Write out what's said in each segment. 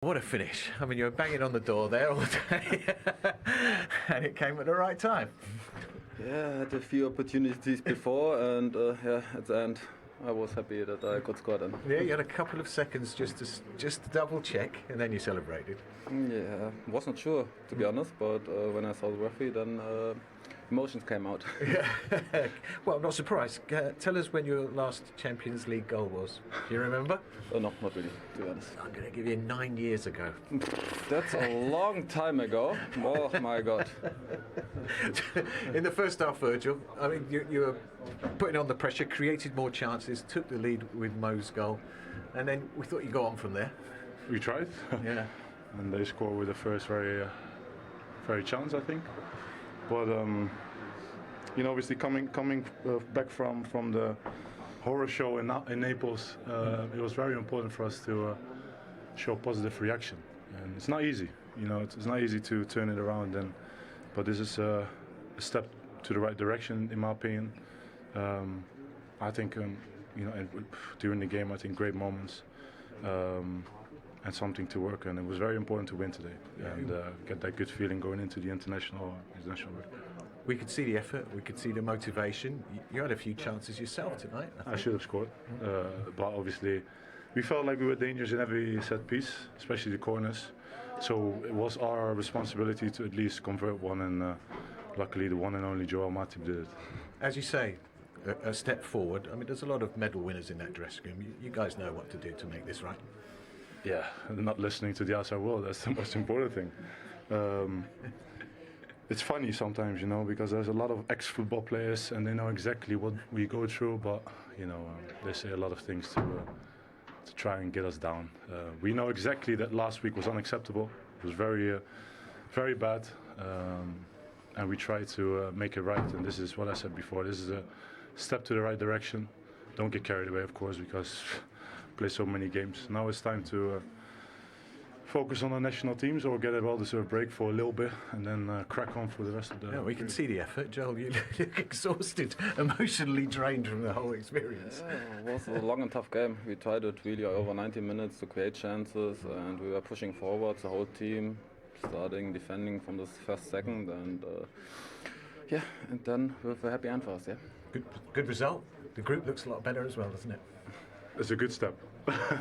What a finish. I mean, you were banging on the door there all day and it came at the right time. Yeah, I had a few opportunities before and at the end I was happy that I could score them. Yeah, you had a couple of seconds just to double check and then you celebrated. Yeah, wasn't sure to be honest, but when I saw the referee then emotions came out. Yeah. Well, I'm not surprised. Tell us when your last Champions League goal was. Do you remember? No, not really, to be honest. I'm going to give you 9 years ago. That's a long time ago. Oh my God. In the first half, Virgil, I mean, you were putting on the pressure, created more chances, took the lead with Mo's goal, and then we thought you'd go on from there. We tried. Yeah. And they scored with the first very chance, I think. But obviously coming back from the horror show in Naples, it was very important for us to show positive reaction. And it's not easy, it's not easy to turn it around. But this is a step to the right direction, in my opinion. I think and during the game, I think great moments. And something to work on. It was very important to win today and get that good feeling going into the international break. We could see the effort, we could see the motivation. You had a few chances yourself tonight. I should have scored, but obviously we felt like we were dangerous in every set piece, especially the corners. So it was our responsibility to at least convert one, and luckily the one and only Joel Matip did it. As you say, a step forward. I mean, there's a lot of medal winners in that dressing room. You guys know what to do to make this right. Yeah, not listening to the outside world, that's the most important thing. It's funny sometimes, because there's a lot of ex-football players and they know exactly what we go through, but, they say a lot of things to try and get us down. We know exactly that last week was unacceptable. It was very, very bad, and we try to make it right, and this is what I said before. This is a step to the right direction. Don't get carried away, of course, because play so many games. Now it's time to focus on the national teams or get a well-deserved break for a little bit and then crack on for the rest of the... Yeah, we can see the effort. Joel, you look exhausted, emotionally drained from the whole experience. Yeah, it was a long and tough game. We tried it really over 90 minutes to create chances and we were pushing forward, the whole team, starting, defending from the first second and and then with a happy end for us, yeah. Good result. The group looks a lot better as well, doesn't it? It's a good step.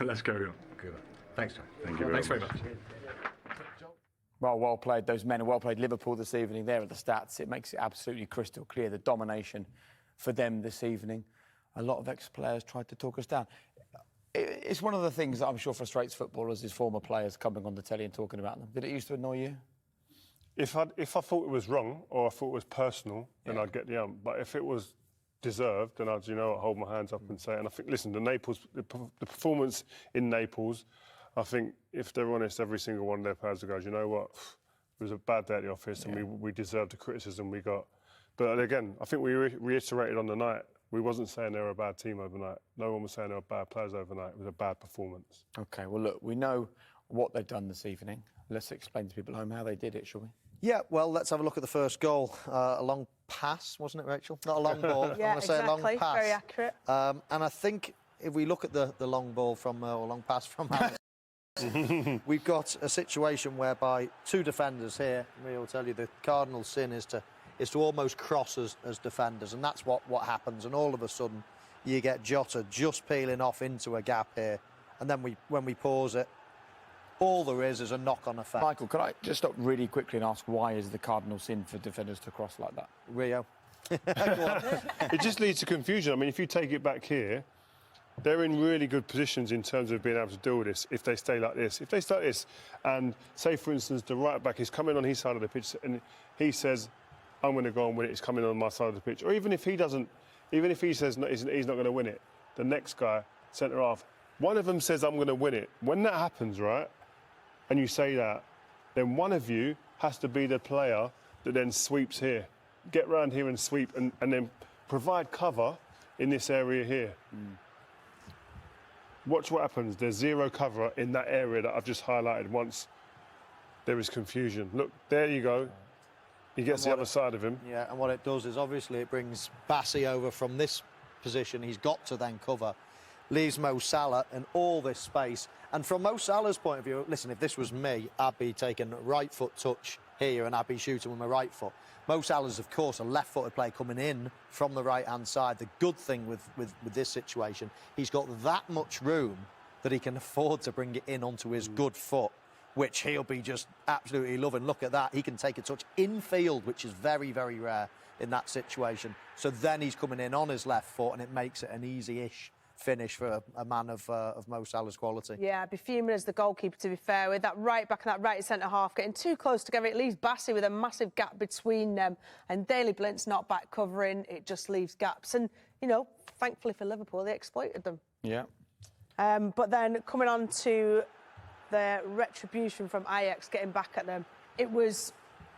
Let's carry on. Good. Thanks, John. Thank you very much. Well played. Those men are well played. Liverpool this evening, there are the stats. It makes it absolutely crystal clear, the domination for them this evening. A lot of ex-players tried to talk us down. It's one of the things that I'm sure frustrates footballers is former players coming on the telly and talking about them. Did it used to annoy you? If I thought it was wrong or I thought it was personal, then I'd get the ump. But if it was deserved, then I'd, hold my hands up and say. And I think, listen, the performance in Naples, I think if they're honest, every single one of their players goes, you know what, it was a bad day at the office and we deserved the criticism we got. But again, I think we reiterated on the night, we wasn't saying they were a bad team overnight. No one was saying they were bad players overnight. It was a bad performance. OK, well, look, we know what they've done this evening. Let's explain to people at home how they did it, shall we? Yeah, well, let's have a look at the first goal. A long pass, wasn't it, Rachel? Not a long ball. Yeah, I'm going to say a long pass. Very accurate. And I think if we look at the long ball or long pass from Alex, we've got a situation whereby two defenders here. We will tell you the cardinal sin is to almost cross as defenders, and that's what happens. And all of a sudden, you get Jota just peeling off into a gap here, and then when we pause it, all there is a knock-on effect. Michael, could I just stop really quickly and ask why is the cardinal sin for defenders to cross like that? Rio. It just leads to confusion. I mean, if you take it back here, they're in really good positions in terms of being able to deal with this if they stay like this. If they start this and, say, for instance, the right-back is coming on his side of the pitch and he says, I'm going to go and win it, it's coming on my side of the pitch. Or even if he doesn't, even if he says he's not going to win it, the next guy, centre-half, one of them says, I'm going to win it. When that happens, right, and you say that, then one of you has to be the player that then sweeps here. Get round here and sweep and then provide cover in this area here. Watch what happens. There's zero cover in that area that I've just highlighted once there is confusion. Look, there you go. He gets the other side of him. Yeah, and what it does is obviously it brings Bassi over from this position. He's got to then cover. Leaves Mo Salah in all this space. And from Mo Salah's point of view, listen, if this was me, I'd be taking right foot touch here and I'd be shooting with my right foot. Mo Salah's, of course, a left-footed player coming in from the right-hand side. The good thing with this situation, he's got that much room that he can afford to bring it in onto his good foot, which he'll be just absolutely loving. Look at that. He can take a touch infield, which is very, very rare in that situation. So then he's coming in on his left foot and it makes it an easy-ish finish for a man of Mo Salah's quality. Yeah, I'd be fuming as the goalkeeper, to be fair, with that right back and that right centre-half getting too close together. It leaves Bassey with a massive gap between them, and Daley Blint's not back covering. It just leaves gaps. And, you know, thankfully for Liverpool, they exploited them. Yeah. But then coming on to the retribution from Ajax getting back at them, it was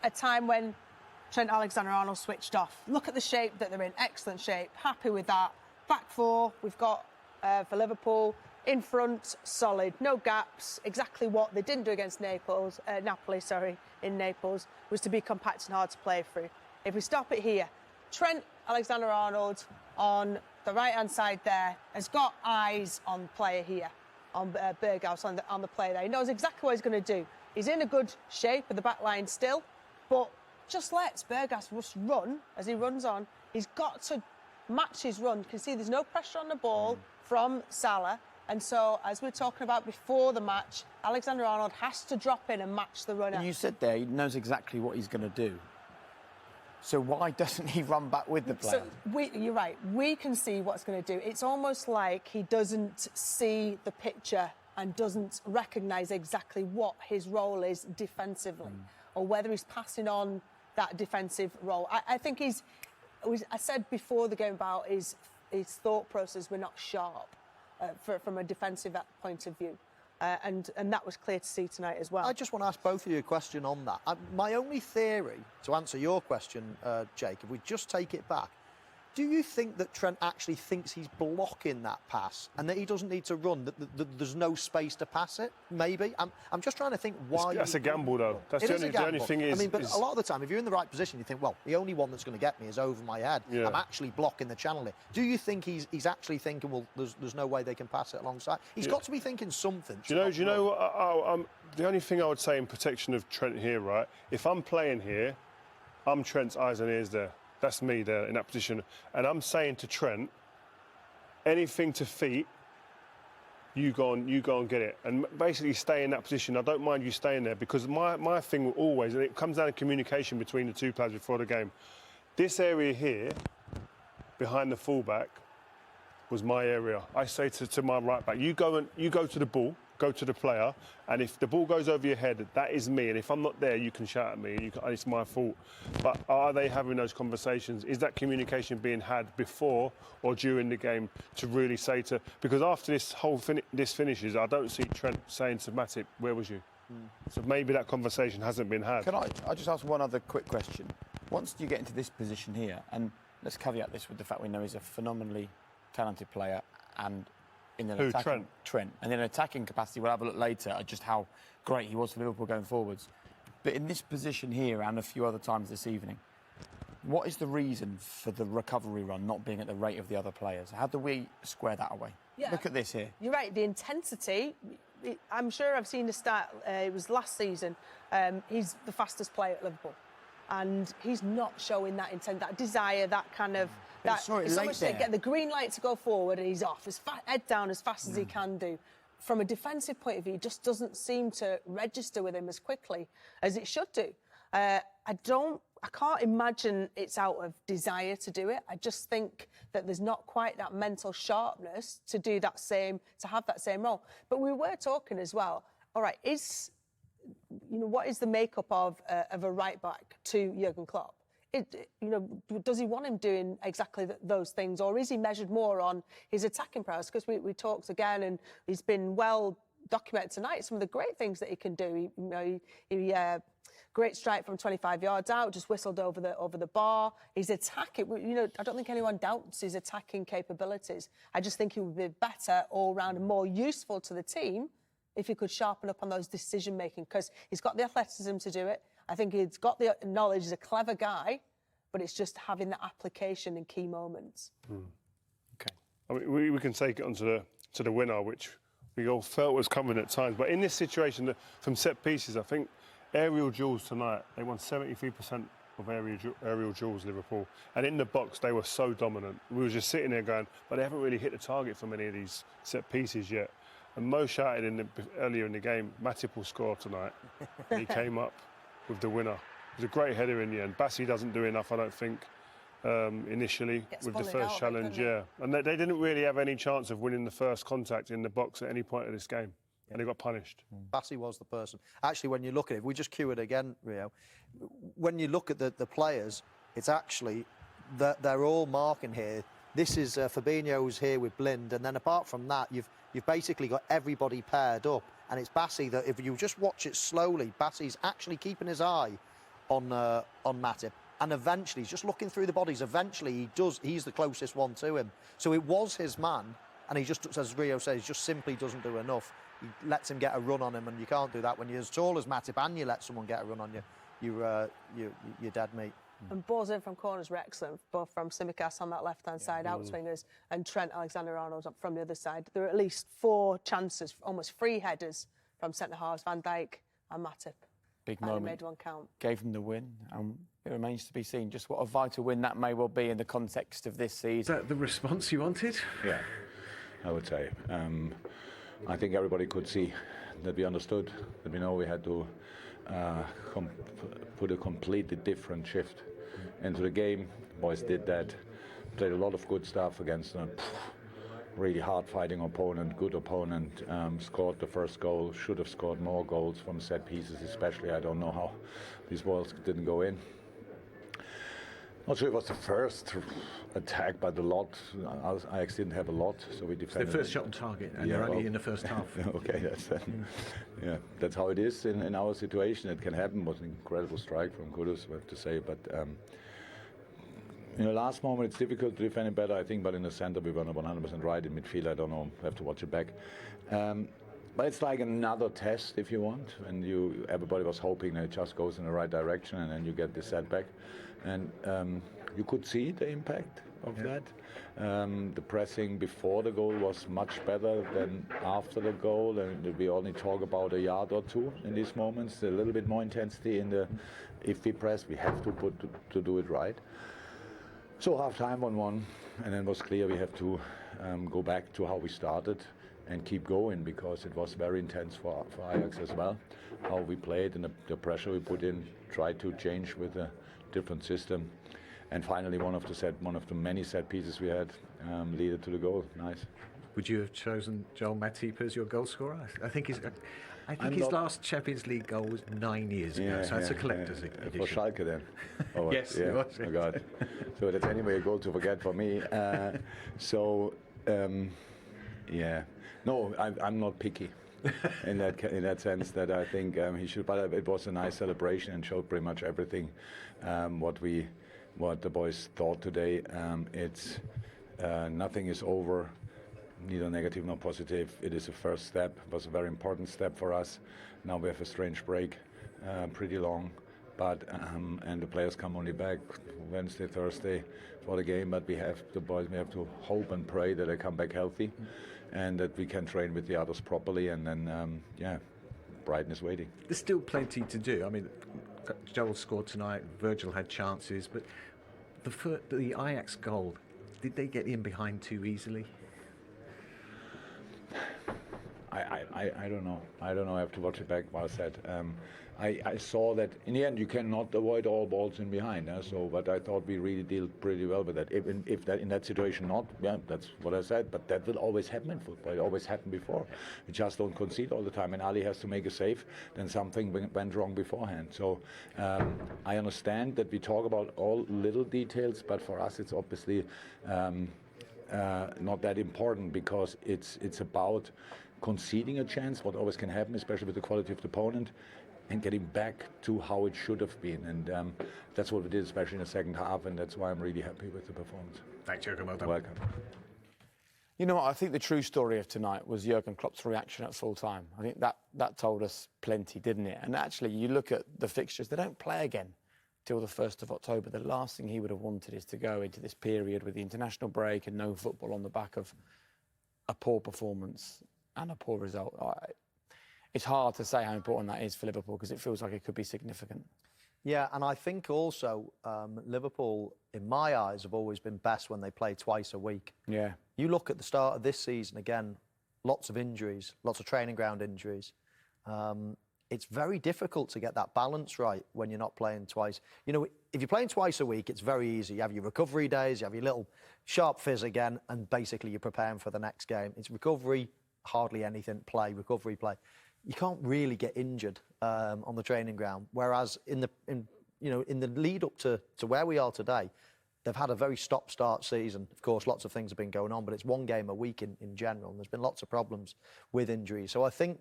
a time when Trent Alexander-Arnold switched off. Look at the shape that they're in. Excellent shape. Happy with that. Back four, we've got for Liverpool. In front, solid. No gaps. Exactly what they didn't do against Napoli, in Naples, was to be compact and hard to play through. If we stop it here, Trent Alexander-Arnold on the right-hand side there has got eyes on player here, on Berghaus, on the player there. He knows exactly what he's going to do. He's in a good shape with the back line still, but just lets Berghaus just run as he runs on. He's got to match his run. You can see there's no pressure on the ball from Salah. And so, as we were talking about before the match, Alexander-Arnold has to drop in and match the runner. And you said there he knows exactly what he's going to do. So why doesn't he run back with the player? So you're right. We can see what's going to do. It's almost like he doesn't see the picture and doesn't recognise exactly what his role is defensively, or whether he's passing on that defensive role. I think I said before the game about his thought process were not sharp from a defensive point of view. And that was clear to see tonight as well. I just want to ask both of you a question on that. My only theory, to answer your question, Jake, if we just take it back, do you think that Trent actually thinks he's blocking that pass and that he doesn't need to run, that there's no space to pass it? Maybe. I'm just trying to think why... That's a gamble, though. That's the only thing is... I mean, but a lot of the time, if you're in the right position, you think, well, the only one that's going to get me is over my head. Yeah. I'm actually blocking the channel here. Do you think he's actually thinking, well, there's no way they can pass it alongside? He's got to be thinking something. Do you know the only thing I would say in protection of Trent here, right, if I'm playing here, I'm Trent's eyes and ears there. That's me there in that position. And I'm saying to Trent, anything to feet, you go and get it. And basically stay in that position. I don't mind you staying there, because my thing will always, and it comes down to communication between the two players before the game. This area here, behind the fullback, was my area. I say to my right back, you go to the ball, go to the player, and if the ball goes over your head, that is me. And if I'm not there, you can shout at me, and it's my fault. But are they having those conversations? Is that communication being had before or during the game to really say to... Because after this this finishes, I don't see Trent saying to Matip, where was you? So maybe that conversation hasn't been had. Can I just ask one other quick question? Once you get into this position here, and let's caveat this with the fact we know he's a phenomenally talented player, and in an attacking... Trent. And in an attacking capacity, we'll have a look later at just how great he was for Liverpool going forwards. But in this position here, and a few other times this evening, what is the reason for the recovery run not being at the rate of the other players? How do we square that away? Yeah, look at this here. You're right, the intensity... I'm sure I've seen the stat, it was last season, he's the fastest player at Liverpool. And he's not showing that intent, that desire, that kind of... It's so much to get the green light to go forward, and he's off, head down as fast as he can do. From a defensive point of view, it just doesn't seem to register with him as quickly as it should do. I can't imagine it's out of desire to do it. I just think that there's not quite that mental sharpness to do that same, to have that same role. But we were talking as well, all right, what is the makeup of a right back to Jurgen Klopp? Does he want him doing exactly those things, or is he measured more on his attacking prowess? Because we talked again, and he's been well documented tonight, some of the great things that he can do. He great strike from 25 yards out, just whistled over the bar. He's attacking. I don't think anyone doubts his attacking capabilities. I just think he would be better all round and more useful to the team if he could sharpen up on those decision-making, because he's got the athleticism to do it. I think he's got the knowledge. He's a clever guy, but it's just having the application in key moments. Okay. I mean, we can take it on to the winner, which We all felt it was coming at times. But in this situation, from set pieces, I think aerial duels tonight, they won 73% of aerial duels, Liverpool. And in the box, they were so dominant. We were just sitting there going, but they haven't really hit the target for many of these set pieces yet. And Mo shouted earlier in the game, Matip will score tonight. And he came up with the winner. It was a great header in the end. Bassi doesn't do enough, I don't think, initially with the first challenge. And they didn't really have any chance of winning the first contact in the box at any point of this game. And they got punished. Bassi was the person. Actually, when you look at it, we just cue it again, Rio. When you look at the players, it's actually they're all marking here. This is Fabinho's here with Blind, and then apart from that, you've basically got everybody paired up, and it's Bassi that, if you just watch it slowly, Bassi's actually keeping his eye on Matip, and eventually, he's just looking through the bodies. Eventually, he's the closest one to him. So it was his man, and he just, as Rio says, just simply doesn't do enough. He lets him get a run on him, and you can't do that when you're as tall as Matip and you let someone get a run on you. You're dead meat. And balls in from corners were excellent, both from Tsimikas on that left-hand side, outswingers, and Trent Alexander-Arnold up from the other side. There were at least 4 chances, almost 3 headers from centre-halves, Van Dijk and Matip. Big and moment. He made one count. Gave them the win. It remains to be seen just what a vital win that may well be in the context of this season. Is that the response you wanted? Yeah, I would say. I think everybody could see that we understood, that we know we had to put a completely different shift into the game. Boys did that, played a lot of good stuff against a really hard-fighting opponent, good opponent, scored the first goal, should have scored more goals from set pieces especially. I don't know how these balls didn't go in. Not sure it was the first attack, but a lot. Ajax didn't have a lot, so we defended. It's their first shot on target, and they're only in the first half. Okay, that's how it is in our situation. It can happen. It was an incredible strike from Kudus, we have to say. But in the last moment, it's difficult to defend it better, I think. But in the center, we were not 100% right. In midfield, I don't know. I have to watch it back. But it's like another test, if you want, and everybody was hoping that it just goes in the right direction, and then you get the setback. And you could see the impact of that. The pressing before the goal was much better than after the goal, and we only talk about a yard or two in these moments. A little bit more intensity if we press, we have to do it right. So half time 1-1, and then it was clear we have to go back to how we started and keep going, because it was very intense for Ajax as well. How we played and the pressure we put in, tried to change with a different system, and finally one of the many set pieces we had led to the goal. Nice. Would you have chosen Joel Matip as your goal scorer? I think his last Champions League goal was 9 years ago, so it's a collector's edition. For Schalke then. Oh, yes, yeah. it was. Oh God. So that's anyway a goal to forget for me. No, I'm not picky in that sense, that I think he should. But it was a nice celebration and showed pretty much everything what the boys thought today. It's nothing is over, neither negative nor positive. It is a first step. It was a very important step for us. Now we have a strange break, pretty long, but and the players come only back Wednesday, Thursday for the game. But we have to hope and pray that they come back healthy, and that we can train with the others properly, and then Brighton is waiting. There's still plenty to do. I mean, Joel scored tonight, Virgil had chances, but the Ajax goal, did they get in behind too easily? I don't know. I have to watch it back. Well said. I saw that in the end you cannot avoid all balls in behind. But I thought we really dealt pretty well with that. If that in that situation not, that's what I said. But that will always happen in football. It always happened before. We just don't concede all the time. And Ali has to make a save. Then something went wrong beforehand. So I understand that we talk about all little details, but for us it's obviously not that important, because it's about conceding a chance, what always can happen, especially with the quality of the opponent, and getting back to how it should have been. And that's what we did, especially in the second half, and that's why I'm really happy with the performance. Thanks, Jürgen. Well done. Welcome. You know what, I think the true story of tonight was Jürgen Klopp's reaction at full time. I think that told us plenty, didn't it? And actually, you look at the fixtures, they don't play again till the 1st of October. The last thing he would have wanted is to go into this period with the international break and no football on the back of a poor performance and a poor result. It's hard to say how important that is for Liverpool because it feels like it could be significant. Yeah, and I think also Liverpool, in my eyes, have always been best when they play twice a week. Yeah. You look at the start of this season, again, lots of injuries, lots of training ground injuries. It's very difficult to get that balance right when you're not playing twice. You know, if you're playing twice a week, it's very easy. You have your recovery days, you have your little sharp fizz again, and basically you're preparing for the next game. It's recovery, hardly anything, play, recovery, play. You can't really get injured on the training ground. Whereas in the lead up to where we are today, they've had a very stop-start season. Of course, lots of things have been going on, but it's one game a week in general, and there's been lots of problems with injuries. So I think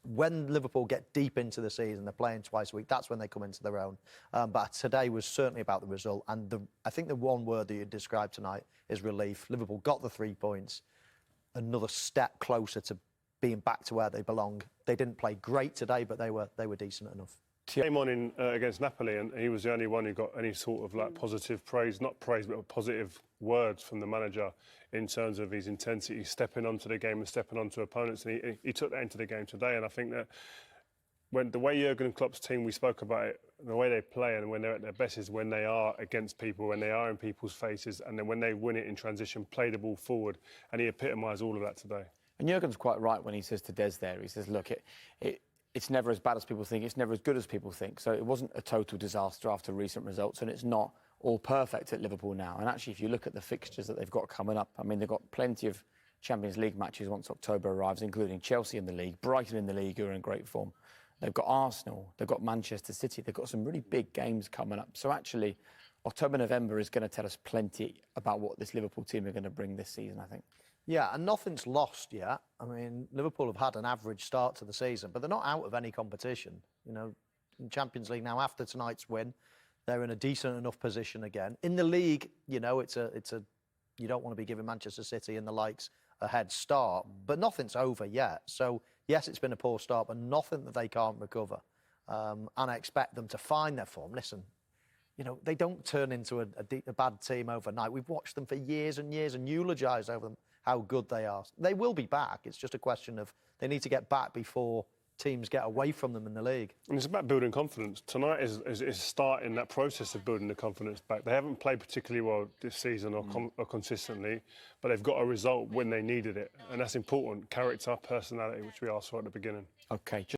when Liverpool get deep into the season, they're playing twice a week, that's when they come into their own. But today was certainly about the result. And I think the one word that you described tonight is relief. Liverpool got the 3 points, another step closer to being back to where they belong. They didn't play great today, but they were decent enough. Came on against Napoli, and he was the only one who got any sort of like positive praise, not praise, but positive words from the manager in terms of his intensity, stepping onto the game and stepping onto opponents, and he took that into the game today. And I think that when the way Jurgen Klopp's team, we spoke about it, the way they play and when they're at their best is when they are against people, when they are in people's faces, and then when they win it in transition, play the ball forward, and he epitomised all of that today. And Jurgen's quite right when he says to Des there, he says, look, it's never as bad as people think, it's never as good as people think. So it wasn't a total disaster after recent results, and it's not all perfect at Liverpool now. And actually, if you look at the fixtures that they've got coming up, I mean, they've got plenty of Champions League matches once October arrives, including Chelsea in the league, Brighton in the league, who are in great form. They've got Arsenal, they've got Manchester City, they've got some really big games coming up. So actually, October, November is going to tell us plenty about what this Liverpool team are going to bring this season, I think. Yeah, and nothing's lost yet. I mean, Liverpool have had an average start to the season, but they're not out of any competition. You know, in Champions League now, after tonight's win, they're in a decent enough position again. In the league, you know, it's a you don't want to be giving Manchester City and the likes a head start, but nothing's over yet. So yes, it's been a poor start, but nothing that they can't recover. And I expect them to find their form. Listen, you know, they don't turn into a bad team overnight. We've watched them for years and years and eulogised over them, how good they are. They will be back. It's just a question of they need to get back before teams get away from them in the league. And it's about building confidence. Tonight is starting that process of building the confidence back. They haven't played particularly well this season or consistently, but they've got a result when they needed it. And that's important. Character, personality, which we asked for at the beginning. OK.